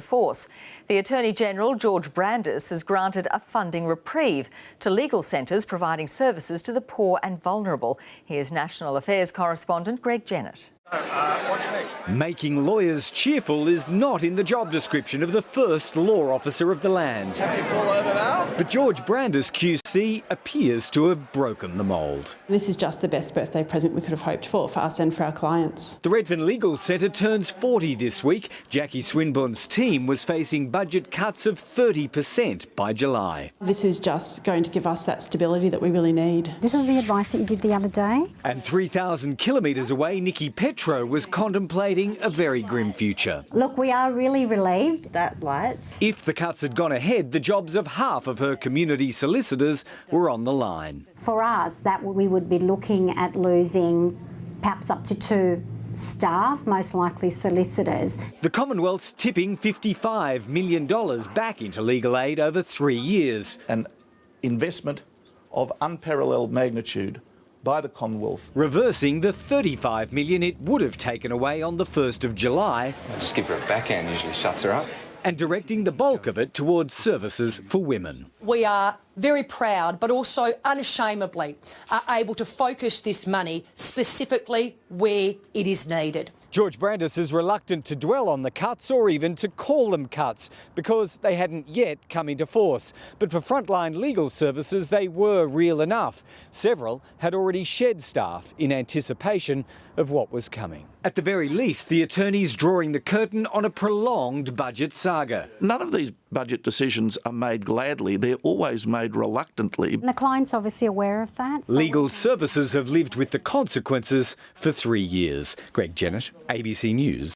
force. The Attorney-General, George Brandis, has granted a funding reprieve to legal centres providing services to the poor and vulnerable. Here's National Affairs correspondent Greg Jennett. Making lawyers cheerful is not in the job description of the first law officer of the land. It's all over now. But George Brandis QC appears to have broken the mould. This is just the best birthday present we could have hoped for us and for our clients. The Redfern Legal Centre turns 40 this week. Jackie Swinburne's team was facing budget cuts of 30% by July. This is just going to give us that stability that we really need. This is the advice that you did the other day. And 3,000 kilometres away, Nikki Petro was contemplating a very grim future. Look, we are really relieved. That lights. If the cuts had gone ahead, the jobs of half of her community solicitors were on the line. For us, we would be looking at losing perhaps up to 2 staff, most likely solicitors. The Commonwealth's tipping $55 million back into legal aid over 3 years. An investment of unparalleled magnitude by the Commonwealth. Reversing the $35 million it would have taken away on the 1st of July. I just give her a backhand, usually shuts her up. And directing the bulk of it towards services for women. We are very proud, but also unashamedly are able to focus this money specifically where it is needed. George Brandis is reluctant to dwell on the cuts or even to call them cuts because they hadn't yet come into force. But for frontline legal services, they were real enough. Several had already shed staff in anticipation of what was coming. At the very least, the attorney's drawing the curtain on a prolonged budget saga. None of these budget decisions are made gladly. They're always made reluctantly. And the client's obviously aware of that. Legal services have lived with the consequences for 3 years. Greg Jennett, ABC News.